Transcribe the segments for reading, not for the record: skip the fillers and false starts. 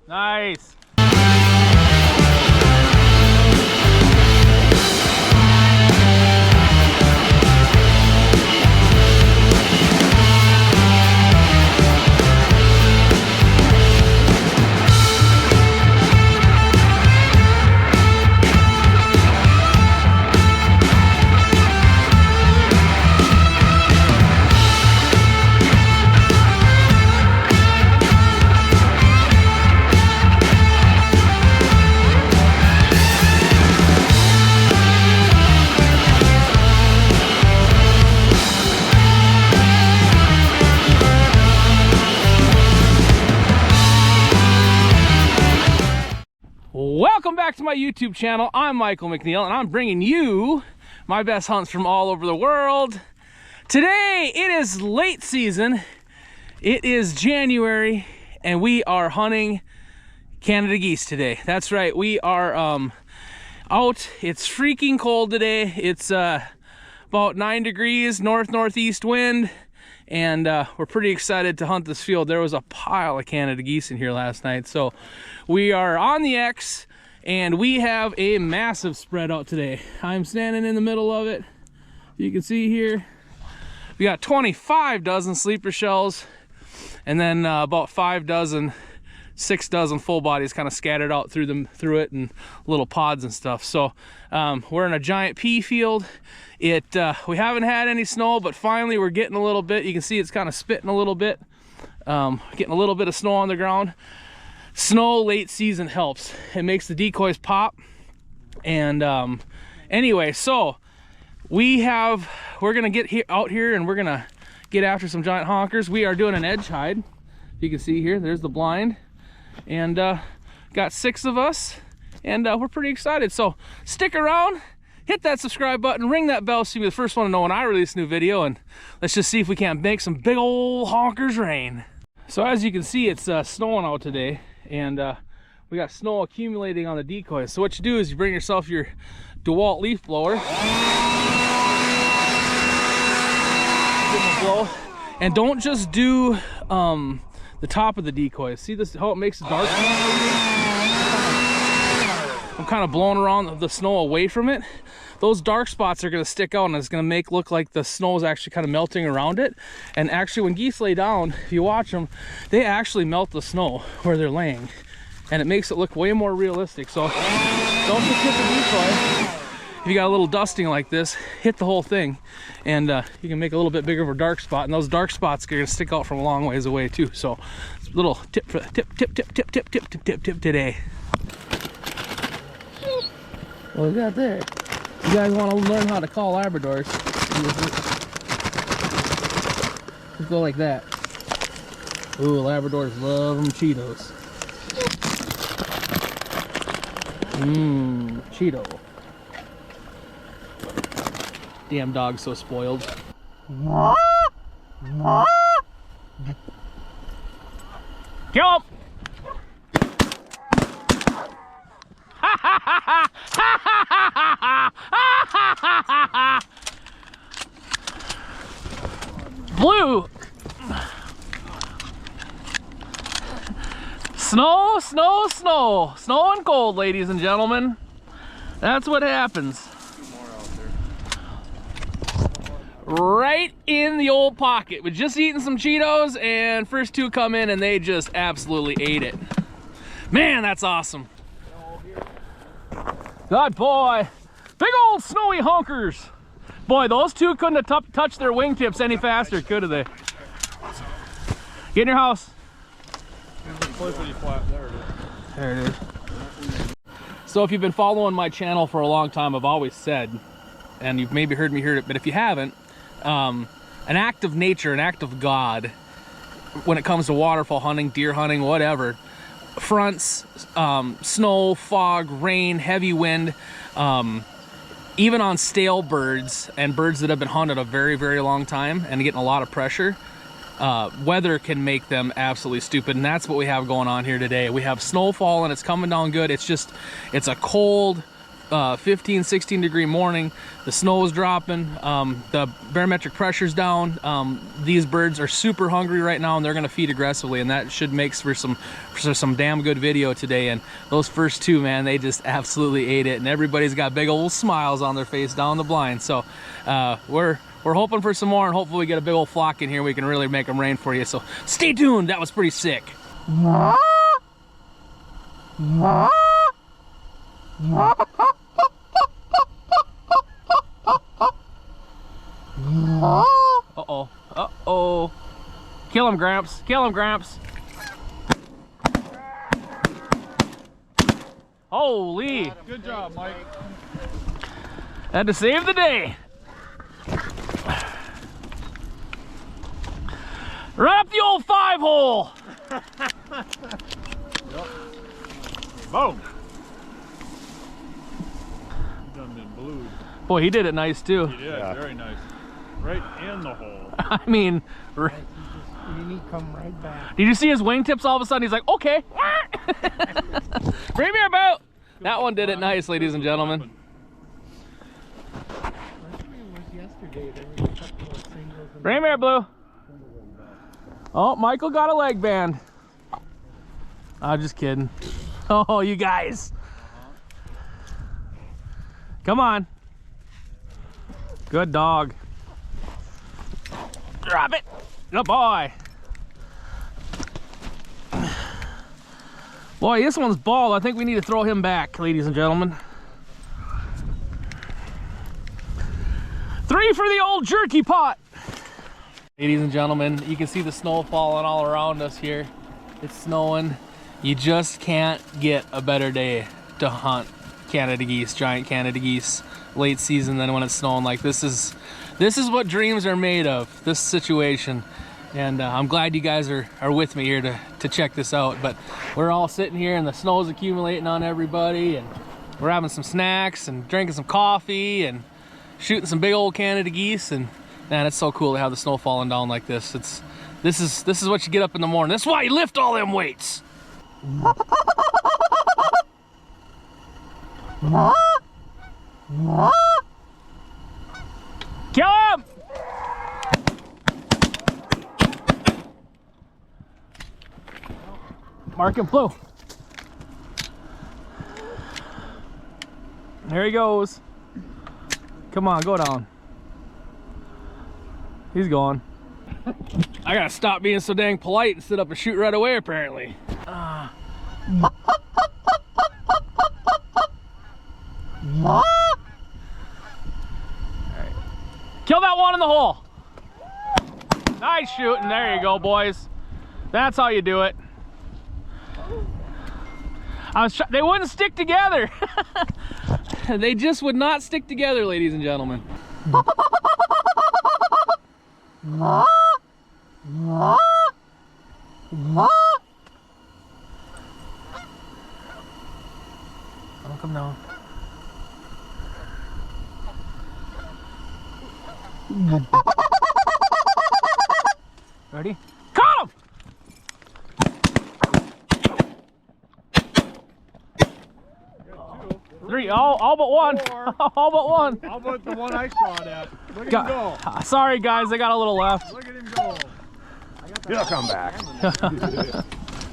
Nice. Welcome back to my YouTube channel. I'm Michael McNeil and I'm bringing you my best hunts from all over the world. Today it is late season. It is January and we are hunting Canada geese today. That's right, we are out. It's freaking cold today. It's about 9 degrees, northeast wind, and we're pretty excited to hunt this field. There was a pile of Canada geese in here last night, so we are on the X and we have a massive spread out today. I'm standing in the middle of it. You can see here we got 25 dozen sleeper shells and then about 6 dozen full bodies kind of scattered out through it and little pods and stuff. So we're in a giant pea field. We haven't had any snow, but finally we're getting a little bit. You can see it's kind of spitting a little bit, getting a little bit of snow on the ground. Snow late season helps. It makes the decoys pop. And anyway, so we're gonna get out here and we're gonna get after some giant honkers. We are doing an edge hide. You can see here, there's the blind, and got 6 of us, and we're pretty excited. So stick around, hit that subscribe button, ring that bell so you'll be the first one to know when I release a new video, and let's just see if we can't make some big old honkers rain. So as you can see, it's snowing out today, and we got snow accumulating on the decoys. So what you do is you bring yourself your DeWalt leaf blower, give them a blow, and don't just do the top of the decoys. See this, how it makes it dark? I'm kind of blowing around the snow away from it. Those dark spots are going to stick out and it's going to look like the snow is actually kind of melting around it. And actually when geese lay down, if you watch them, they actually melt the snow where they're laying, and it makes it look way more realistic. So don't just hit the decoy. If you got a little dusting like this, hit the whole thing, and you can make a little bit bigger of a dark spot, and those dark spots are going to stick out from a long ways away too. So little tip for tip today. What we got there? You guys want to learn how to call Labradors? Just go like that. Ooh, Labradors love them Cheetos. Mmm, Cheeto. Damn dog's so spoiled. Kill him! Blue! Snow, snow, snow. Snow and cold, ladies and gentlemen. That's what happens. Right in the old pocket. We're just eating some Cheetos and first 2 come in and they just absolutely ate it. Man, that's awesome. Good boy. Big old snowy honkers. Boy, those 2 couldn't have touched their wingtips any faster, could have they? Get in your house. There it is. So if you've been following my channel for a long time, I've always said, and you've maybe heard me hear it, but if you haven't, an act of nature, an act of God, when it comes to waterfowl hunting, deer hunting, whatever, fronts, snow, fog, rain, heavy wind, even on stale birds and birds that have been hunted a very, very long time and getting a lot of pressure, weather can make them absolutely stupid, and that's what we have going on here today. We have snowfall and it's coming down good. It's a cold, 15, 16 degree morning. The snow is dropping. The barometric pressure's down. These birds are super hungry right now, and they're gonna feed aggressively, and that should make for some damn good video today. And those first two, man, they just absolutely ate it, and everybody's got big old smiles on their face down the blind. So we're hoping for some more, and hopefully we get a big old flock in here. We can really make them rain for you. So stay tuned. That was pretty sick. Uh-oh. Uh-oh. Kill him, Gramps. Kill him, Gramps. Holy. Good job, Mike. Had to save the day. Right up the old 5-hole. Yep. Boom. Done been blued. Boy, he did it nice too. He did, very nice. Right in the hole. I mean, You need to come right back. did you see his wingtips all of a sudden? He's like, okay. Bring me about. That one did it nice, ladies and gentlemen. Bring me here, Blue. Oh, Michael got a leg band. I'm just kidding. Oh, you guys. Come on. Good dog. Drop it. Good boy. Boy, this one's bald. I think we need to throw him back, ladies and gentlemen. 3 for the old jerky pot. Ladies and gentlemen, you can see the snow falling all around us here. It's snowing. You just can't get a better day to hunt Canada geese, giant Canada geese, late season than when it's snowing like this. Is what dreams are made of, this situation. And I'm glad you guys are with me here to check this out. But we're all sitting here and the snow's accumulating on everybody, and we're having some snacks and drinking some coffee and shooting some big old Canada geese. And man, it's so cool to have the snow falling down like this. This is what you get up in the morning. That's why you lift all them weights. Kill him! Mark him, Blue. There he goes. Come on, go down. He's gone. I gotta stop being so dang polite and sit up and shoot right away, apparently. All right. Kill that one in the hole. Nice shooting. There you go, boys. That's how you do it. They wouldn't stick together. They just would not stick together, ladies and gentlemen. Don't come down. Ready? Caught him! Three, all but one. All but one. How about the one I shot at? Look at him go. Sorry guys, I got a little left. Look at him go. He'll come back.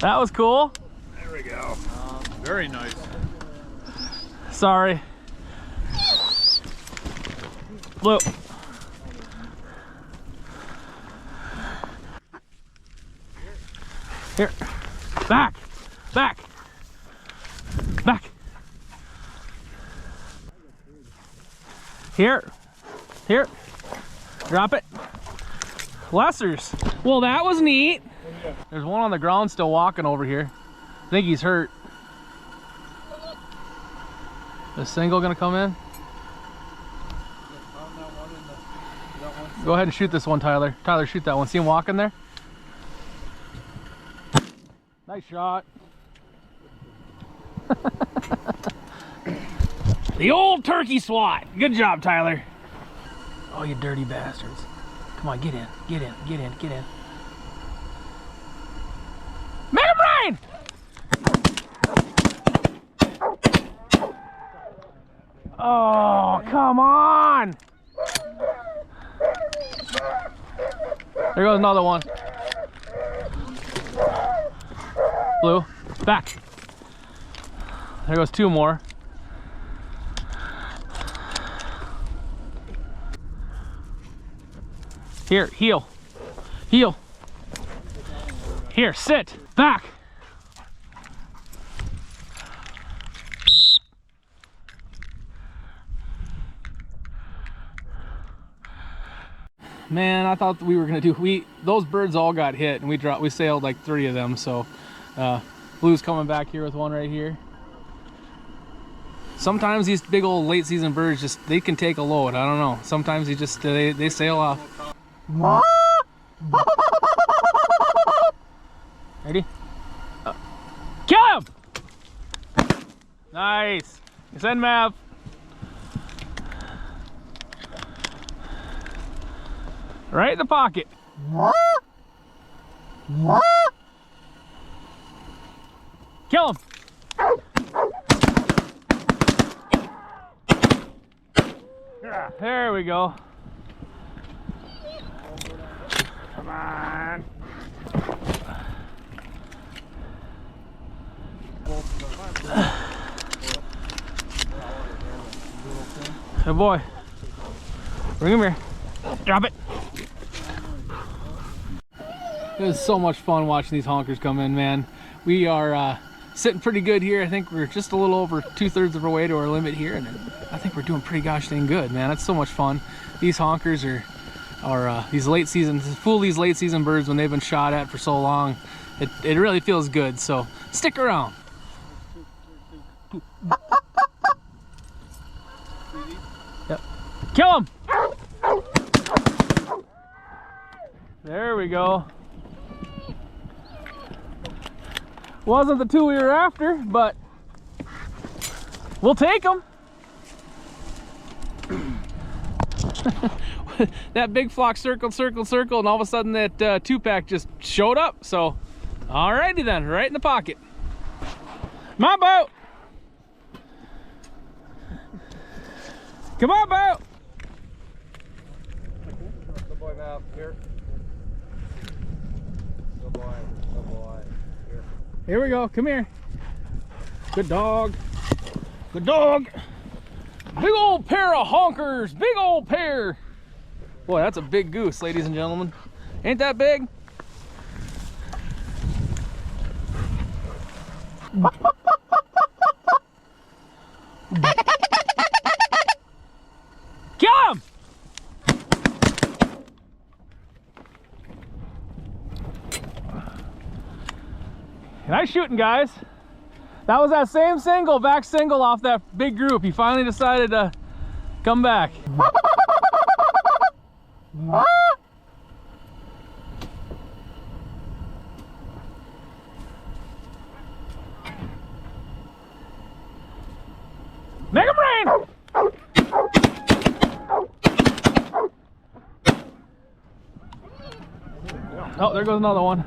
That was cool. There we go. Very nice. Sorry. Blue. Here. Back. Back. Back. Here. Here. Drop it. Lessers. Well, that was neat. There's one on the ground still walking over here. I think he's hurt. The single gonna come in? Go ahead and shoot this one, Tyler. Tyler, shoot that one. See him walking there? Nice shot. The old turkey swat. Good job, Tyler. Oh, you dirty bastards. Come on, get in, get in, get in, get in. Make him rain! Oh, come on! There goes another one. Blue, back. There goes two more. Here, heel. Heel. Here, sit. Back. Man, I thought we were gonna do, those birds all got hit and we sailed like 3 of them, so Blue's coming back here with one right here. Sometimes these big old late season birds they can take a load. I don't know. Sometimes they sail off. Ready? Kill him! Nice. Send Mav. Right in the pocket. Kill him. There we go. Come on. Good boy. Bring him here. Drop it. It was so much fun watching these honkers come in, man. We are sitting pretty good here. I think we're just a little over 2/3 of our way to our limit here, and I think we're doing pretty gosh dang good, man. It's so much fun. These honkers are these late season, fool these late season birds when they've been shot at for so long. It really feels good. So stick around. Yep. Kill him. There we go. Wasn't the 2 we were after, but we'll take them. That big flock circled, and all of a sudden that 2-pack just showed up. So, alrighty then, right in the pocket. Come on, boat. Come on, boat. Good boy, Val. Here. Good boy. Good boy. Here. Here we go. Come here. Good dog. Good dog. Big old pair of honkers. Big old pair. Boy, that's a big goose, ladies and gentlemen. Ain't that big? Kill him! Nice shooting, guys. That was that same single, back single off that big group. He finally decided to come back. Make him rain! Oh, there goes another one.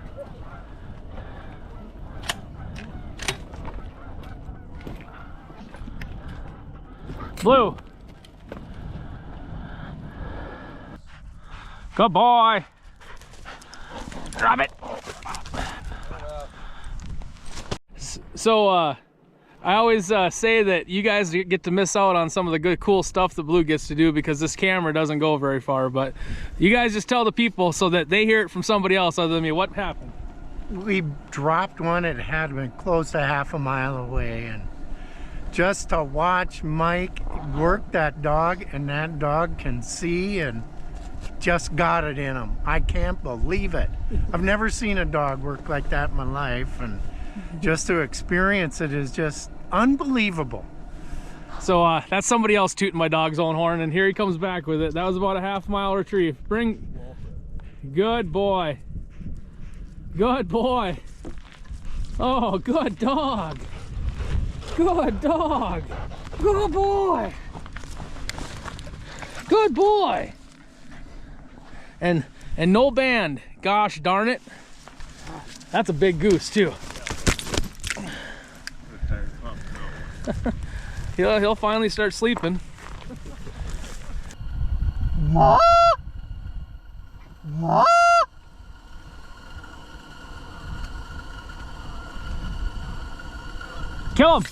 Blue. Good boy. Drop it. So I always say that you guys get to miss out on some of the good cool stuff that Blue gets to do because this camera doesn't go very far, but you guys just tell the people so that they hear it from somebody else other than me. What happened? We dropped one. It had been close to half a mile away, and just to watch Mike work that dog, and that dog can see and just got it in him. I can't believe it. I've never seen a dog work like that in my life, and just to experience it is just unbelievable. So that's somebody else tooting my dog's own horn, and here he comes back with it. That was about a half-mile retrieve. Bring. Good boy. Good boy. Oh, good dog. Good dog. Good boy. Good boy. And no band. Gosh darn it. That's a big goose too. He'll finally start sleeping. Kill him!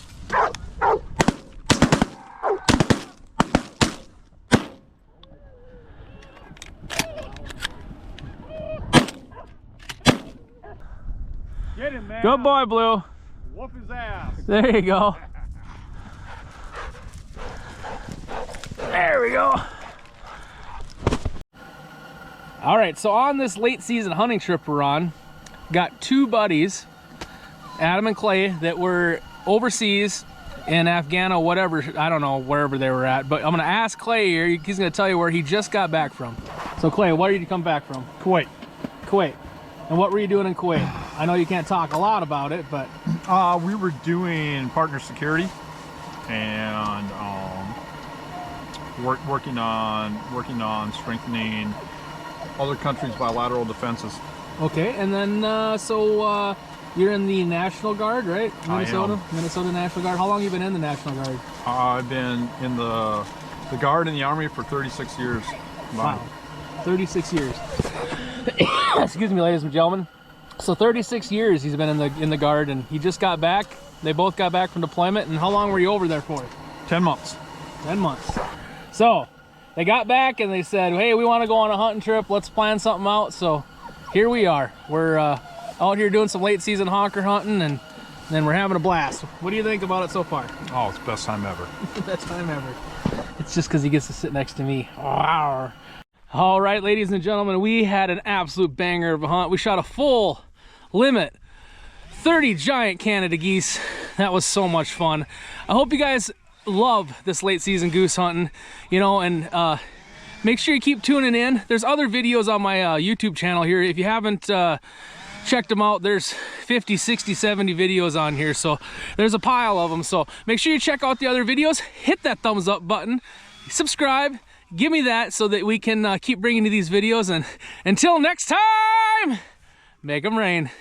Get him, man. Good boy, Blue. Whoop his ass. There you go. There we go. All right, so on this late season hunting trip we're on, got two buddies, Adam and Clay, that were overseas in Afghanistan, whatever, I don't know, wherever they were at, but I'm gonna ask Clay here, he's gonna tell you where he just got back from. So Clay, where did you come back from? Kuwait. Kuwait. And what were you doing in Kuwait? I know you can't talk a lot about it, but... We were doing partner security and working on strengthening other countries' bilateral defenses. Okay, and then you're in the National Guard, right? Minnesota? I am. Minnesota National Guard. How long have you been in the National Guard? I've been in the Guard in the Army for 36 years. Wow. 36 years. Excuse me, ladies and gentlemen. So 36 years he's been in the Guard, and he just got back. They both got back from deployment. And how long were you over there for? 10 months. 10 months. So they got back and they said, hey, we want to go on a hunting trip. Let's plan something out. So here we are. We're out here doing some late season honker hunting, and then we're having a blast. What do you think about it so far? Oh, it's the best time ever. Best time ever. It's just because he gets to sit next to me. Wow. All right, ladies and gentlemen, we had an absolute banger of a hunt. We shot a full limit 30 giant Canada geese. That was so much fun. I hope you guys love this late season goose hunting, you know, and make sure you keep tuning in. There's other videos on my YouTube channel here. If you haven't checked them out, there's 50, 60, 70 videos on here, so there's a pile of them. So make sure you check out the other videos, hit that thumbs up button, subscribe, give me that so that we can keep bringing you these videos, and until next time, make them rain.